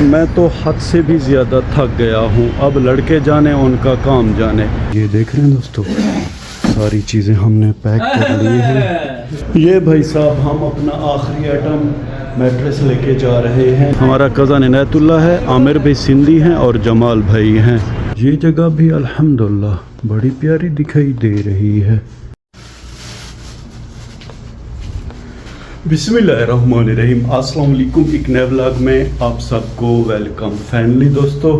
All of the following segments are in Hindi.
मैं तो हद से भी ज़्यादा थक गया हूँ। अब लड़के जाने उनका काम जाने। ये देख रहे हैं दोस्तों, सारी चीज़ें हमने पैक कर ली हैं। ये भाई साहब हम अपना आखिरी आइटम मैट्रेस लेके जा रहे हैं। हमारा कज़न इनायतुल्लाह है, आमिर भाई सिंधी हैं और जमाल भाई हैं। ये जगह भी अल्हम्दुलिल्लाह बड़ी प्यारी दिखाई दे रही है। बिस्मिल्लाहिर्रहमानिर्रहीम। अस्सलाम वालेकुम। एक नए व्लॉग में आप सबको वेलकम। फाइनली दोस्तों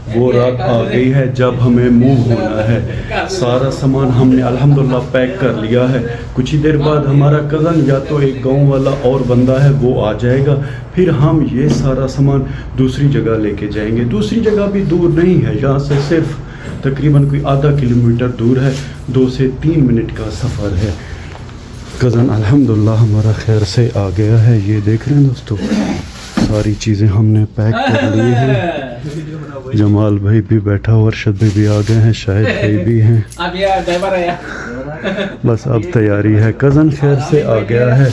वो रात आ गई है जब हमें मूव होना है। सारा सामान हमने अल्हम्दुलिल्लाह पैक कर लिया है। कुछ ही देर बाद हमारा कज़न या तो एक गांव वाला और बंदा है वो आ जाएगा, फिर हम ये सारा सामान दूसरी जगह लेके जाएंगे। दूसरी जगह भी दूर नहीं है, यहाँ से सिर्फ तकरीबन कोई आधा किलोमीटर दूर है। 2 से 3 मिनट का सफ़र है। कज़न अल्हम्दुलिल्लाह हमारा खैर से आ गया है। ये देख रहे हैं दोस्तों, सारी चीज़ें हमने पैक कर ली हैं। जमाल भाई भी बैठा हुआ, अरशद भाई भी आ गए हैं, शाहिद भाई भी हैं। बस अब तैयारी है। कज़न खैर से आ गया है,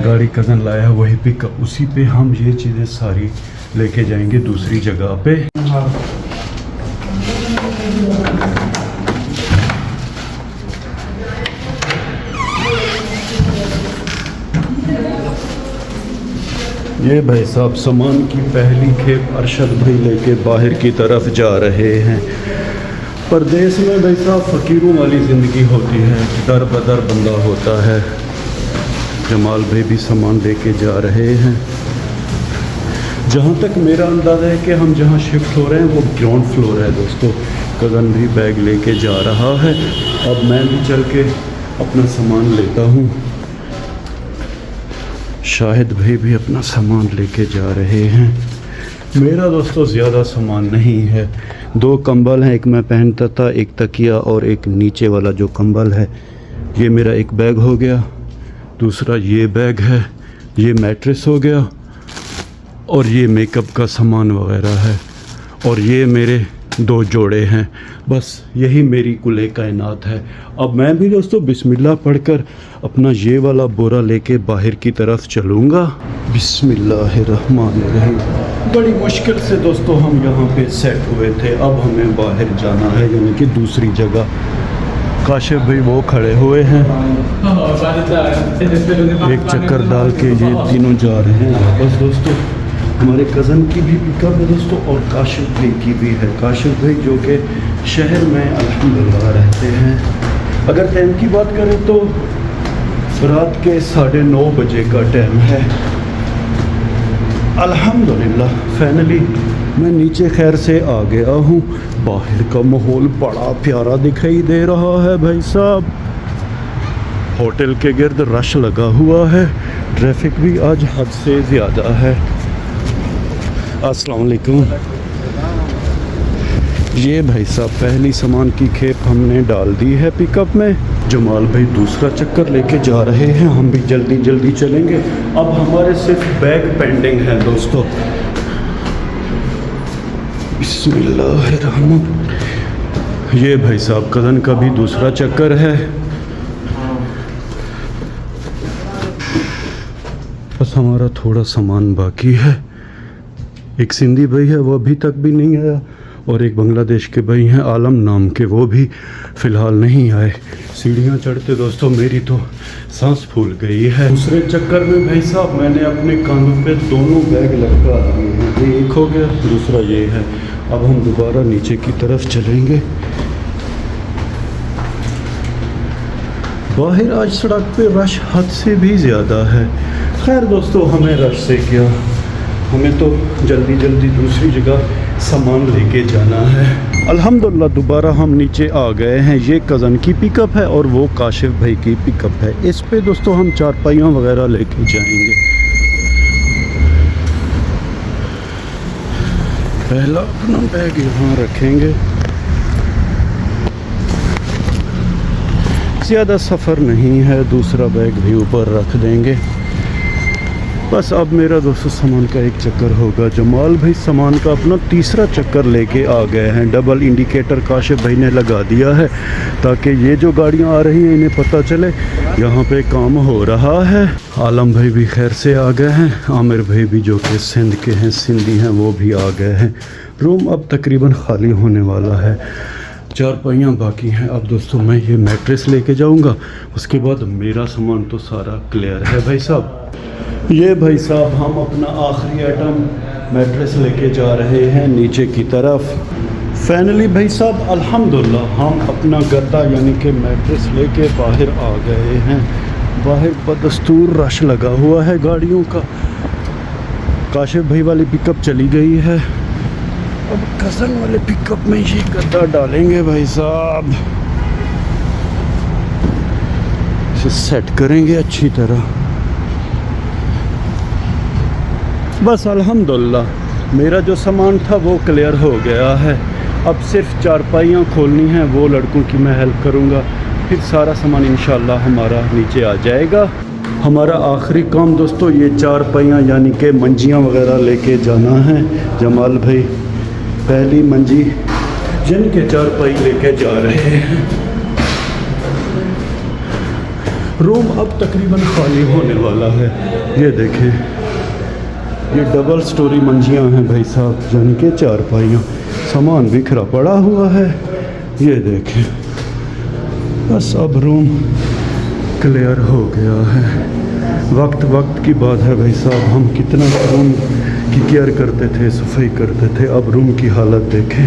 गाड़ी कज़न लाया है वही पिकअप, उसी पे हम ये चीज़ें सारी लेके जाएंगे दूसरी जगह पे। ये भाई साहब सामान की पहली खेप अरशद भाई लेके बाहर की तरफ जा रहे हैं। परदेश में भाई साहब फ़कीरों वाली ज़िंदगी होती है, दर बदर बंदा होता है। जमाल भाई भी सामान लेके जा रहे हैं। जहाँ तक मेरा अंदाज़ा है कि हम जहाँ शिफ्ट हो रहे हैं वो ग्राउंड फ्लोर है दोस्तों। कज़न भी बैग लेके जा रहा है। अब मैं भी चल के अपना सामान लेता हूँ। शाहिद भाई भी अपना सामान लेके जा रहे हैं। मेरा दोस्तों ज़्यादा सामान नहीं है। 2 कंबल हैं, एक मैं पहनता था, एक तकिया और एक नीचे वाला जो कंबल है। ये मेरा एक बैग हो गया। दूसरा ये बैग है, ये मैट्रेस हो गया और ये मेकअप का सामान वगैरह है। और ये मेरे 2 जोड़े हैं। बस यही मेरी कुल कायनात है। अब मैं भी दोस्तों बिस्मिल्लाह पढ़कर अपना ये वाला बोरा लेके बाहर की तरफ चलूँगा। बिस्मिल्लाहिर्रहमानिर्रहीम। बड़ी मुश्किल से दोस्तों हम यहाँ पे सेट हुए थे। अब हमें बाहर जाना है, यानी कि दूसरी जगह। काशिफ भाई वो खड़े हुए हैं, एक चक्कर डाल के ये तीनों जा रहे हैं। बस दोस्तों हमारे कज़न की भी पिकअप है दोस्तों और काशिफ भाई की भी है। काशिफ भाई जो कि शहर में अल्हम्दुलिल्लाह रहते हैं। अगर टाइम की बात करें तो रात के 9:30 बजे का टाइम है। अल्हम्दुलिल्लाह फाइनली मैं नीचे खैर से आ गया हूँ। बाहर का माहौल बड़ा प्यारा दिखाई दे रहा है भाई साहब। होटल के गिर्द रश लगा हुआ है। ट्रैफिक भी आज हद से ज़्यादा है। अस्सलाम वालेकुम। ये भाई साहब पहली सामान की खेप हमने डाल दी है पिकअप में। जमाल भाई दूसरा चक्कर लेके जा रहे हैं। हम भी जल्दी जल्दी चलेंगे। अब हमारे सिर्फ बैग पेंडिंग है दोस्तों। बिस्मिल्लाहिर्रहमान। ये भाई साहब कज़न का भी दूसरा चक्कर है। बस हमारा थोड़ा सामान बाकी है। एक सिंधी भाई है वो अभी तक भी नहीं आया और एक बांग्लादेश के भाई हैं आलम नाम के, वो भी फ़िलहाल नहीं आए। सीढ़ियाँ चढ़ते दोस्तों मेरी तो सांस फूल गई है। दूसरे चक्कर में भाई साहब मैंने अपने कानों पे दोनों बैग लटका दिए हैं। ये एक हो गया, दूसरा ये है। अब हम दोबारा नीचे की तरफ चलेंगे। बाहर आज सड़क पे रश हद से भी ज़्यादा है। खैर दोस्तों हमें रश से क्या, हमें तो जल्दी जल्दी दूसरी जगह सामान लेके जाना है। अल्हम्दुलिल्लाह दोबारा हम नीचे आ गए हैं। ये कज़न की पिकअप है और वो काशिफ भाई की पिकअप है। इस पे दोस्तों हम चारपाइयाँ वगैरह लेके जाएंगे। पहला अपना बैग यहाँ रखेंगे। ज़्यादा सफ़र नहीं है, दूसरा बैग भी ऊपर रख देंगे। बस अब मेरा दोस्तों सामान का एक चक्कर होगा। जमाल भाई सामान का अपना तीसरा चक्कर लेके आ गए हैं। डबल इंडिकेटर काशिफ भाई ने लगा दिया है ताकि ये जो गाड़ियां आ रही हैं इन्हें पता चले यहाँ पे काम हो रहा है। आलम भाई भी खैर से आ गए हैं। आमिर भाई भी जो कि सिंध के हैं, सिंधी हैं, वो भी आ गए हैं। रूम अब तकरीबन खाली होने वाला है, चारपाइयाँ बाकी हैं। अब दोस्तों मैं ये मैट्रेस लेके जाऊंगा, उसके बाद मेरा सामान तो सारा क्लियर है भाई साहब। ये भाई साहब हम अपना आखिरी आइटम मैट्रेस लेके जा रहे हैं नीचे की तरफ। फाइनली भाई साहब अल्हम्दुलिल्लाह हम अपना गद्दा यानी कि मैट्रेस लेके बाहर आ गए हैं। बाहर बदस्तूर रश लगा हुआ है गाड़ियों का। काशिफ भाई वाली पिकअप चली गई है। अब कज़न वाले पिकअप में ये गद्दा डालेंगे भाई साहब, इसे सेट करेंगे अच्छी तरह। बस अल्हम्दुलिल्लाह मेरा जो सामान था वो क्लियर हो गया है। अब सिर्फ चारपाइयाँ खोलनी हैं, वो लड़कों की मैं हेल्प करूँगा, फिर सारा सामान इंशाल्लाह हमारा नीचे आ जाएगा। हमारा आखिरी काम दोस्तों ये चारपाइयाँ यानी कि मंजियाँ वगैरह लेके जाना है। जमाल भाई पहली मंजी यानी कि चारपाई लेके जा रहे हैं। रूम अब तकरीबन खाली होने वाला है। ये देखें, ये डबल स्टोरी मंजियाँ हैं भाई साहब, यानी कि चारपाइयाँ। सामान बिखरा पड़ा हुआ है, ये देखें। बस अब रूम क्लियर हो गया है। वक्त की बात है भाई साहब, हम कितना रूम की केयर करते थे, सफाई करते थे। अब रूम की हालत देखें।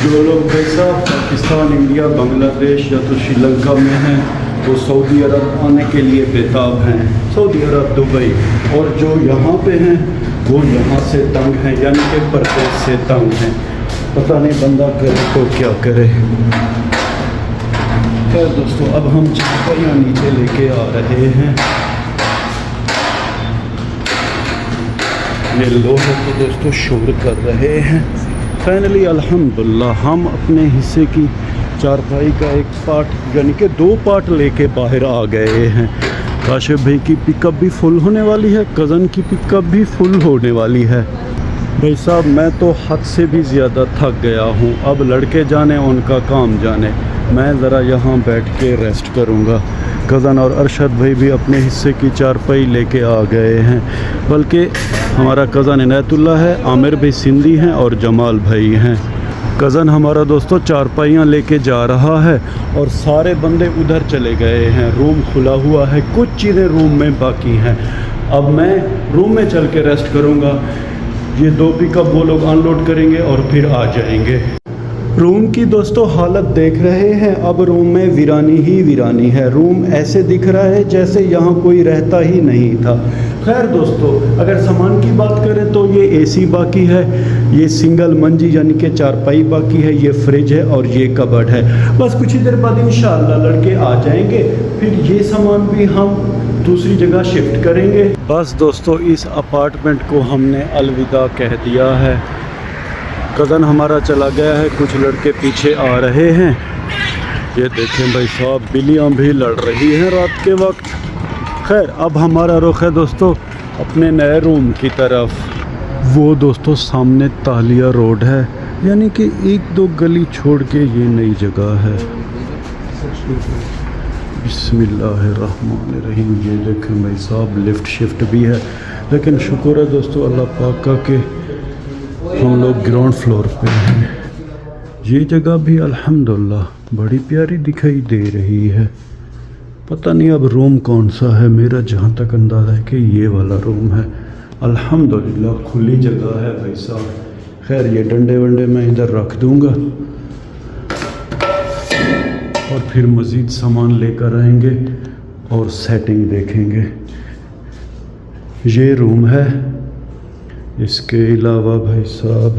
जो लोग भाई साहब पाकिस्तान, इंडिया, बांग्लादेश या तो श्रीलंका में हैं वो सऊदी अरब आने के लिए बेताब हैं, सऊदी अरब, दुबई। और जो यहाँ पे हैं वो यहाँ से तंग हैं, यानी कि परदेश से तंग हैं। पता नहीं बंदा करे तो क्या करे। खैर दोस्तों अब हम चारपाइयाँ नीचे लेके आ रहे हैं। ये लोग तो दोस्तों शोर कर रहे हैं। फाइनली अल्हम्दुलिल्लाह हम अपने हिस्से की चारपाई का एक पार्ट यानी कि 2 पार्ट लेके बाहर आ गए हैं। काशिफ भाई की पिकअप भी फुल होने वाली है, कज़न की पिकअप भी फुल होने वाली है। भाई साहब मैं तो हद से भी ज़्यादा थक गया हूँ। अब लड़के जाने उनका काम जाने, मैं ज़रा यहाँ बैठ के रेस्ट करूँगा। कज़न और अरशद भाई भी अपने हिस्से की चारपाई लेके आ गए हैं। बल्कि हमारा कज़न इनायतुल्लाह है, आमिर भाई सिंधी हैं और जमाल भाई हैं। कज़न हमारा दोस्तों चारपाइयाँ लेके जा रहा है और सारे बंदे उधर चले गए हैं। रूम खुला हुआ है, कुछ चीज़ें रूम में बाकी हैं। अब मैं रूम में चल के रेस्ट करूँगा। ये 2 पिकअप वो लोग अनलोड करेंगे और फिर आ जाएंगे। रूम की दोस्तों हालत देख रहे हैं। अब रूम में वीरानी ही वीरानी है। रूम ऐसे दिख रहा है जैसे यहाँ कोई रहता ही नहीं था। खैर दोस्तों अगर सामान की बात करें तो ये एसी बाकी है, ये सिंगल मंजी यानी कि चारपाई बाकी है, ये फ्रिज है और ये कबर्ड है। बस कुछ ही देर बाद इंशाल्लाह लड़के आ जाएंगे, फिर ये सामान भी हम दूसरी जगह शिफ्ट करेंगे। बस दोस्तों इस अपार्टमेंट को हमने अलविदा कह दिया है। कज़न हमारा चला गया है, कुछ लड़के पीछे आ रहे हैं। ये देखें भाई साहब बिल्लियाँ भी लड़ रही हैं रात के वक्त। खैर अब हमारा रुख है दोस्तों अपने नए रूम की तरफ। वो दोस्तों सामने तालिया रोड है, यानी कि 1-2 गली छोड़ के ये नई जगह है। बिस्मिल्लाहिर्रहमानिर्रहीम। ये देखें भाई साहब लिफ्ट शिफ्ट भी है, लेकिन शुक्र है दोस्तों अल्लाह पाक का कि हम लोग ग्राउंड फ्लोर पे हैं। ये जगह भी अल्हम्दुलिल्लाह बड़ी प्यारी दिखाई दे रही है। पता नहीं अब रूम कौन सा है, मेरा जहाँ तक अंदाज़ा है कि ये वाला रूम है। अल्हम्दुलिल्लाह खुली जगह है भाई साहब। खैर ये डंडे वंडे मैं इधर रख दूँगा और फिर मज़ीद सामान लेकर आएंगे और सेटिंग देखेंगे। ये रूम है। इसके अलावा भाई साहब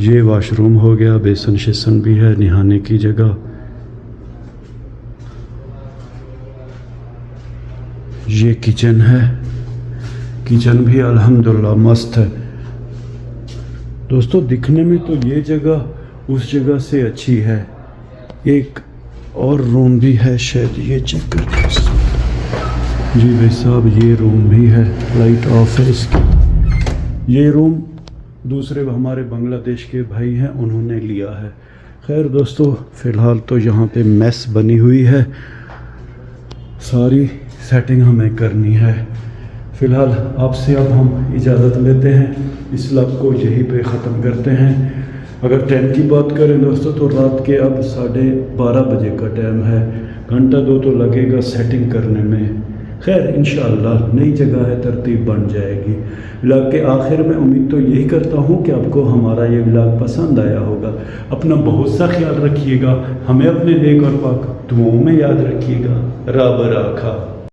ये वाशरूम हो गया, बेसन शेसन भी है, नहाने की जगह। ये किचन है, किचन भी अल्हम्दुलिल्लाह मस्त है। दोस्तों दिखने में तो ये जगह उस जगह से अच्छी है। एक और रूम भी है शायद, ये चेक करते हैं। जी भाई साहब, ये रूम भी है, लाइट ऑफ है इसकी। ये रूम दूसरे हमारे बांग्लादेश के भाई हैं, उन्होंने लिया है। खैर दोस्तों, फ़िलहाल तो यहाँ पे मेस बनी हुई है, सारी सेटिंग हमें करनी है। फ़िलहाल आपसे अब हम इजाज़त लेते हैं, इस व्लॉग को यहीं पे ख़त्म करते हैं। अगर टाइम की बात करें दोस्तों, तो रात के अब 12:30 बजे का टाइम है। घंटा 2 तो लगेगा सेटिंग करने में। खैर इंशाअल्लाह नई जगह है, तरतीब बन जाएगी। व्लॉग के आखिर में उम्मीद तो यही करता हूँ कि आपको हमारा ये व्लॉग पसंद आया होगा। अपना बहुत सा ख्याल रखिएगा, हमें अपने नेक और पाक दुआओं में याद रखिएगा। रब राखा।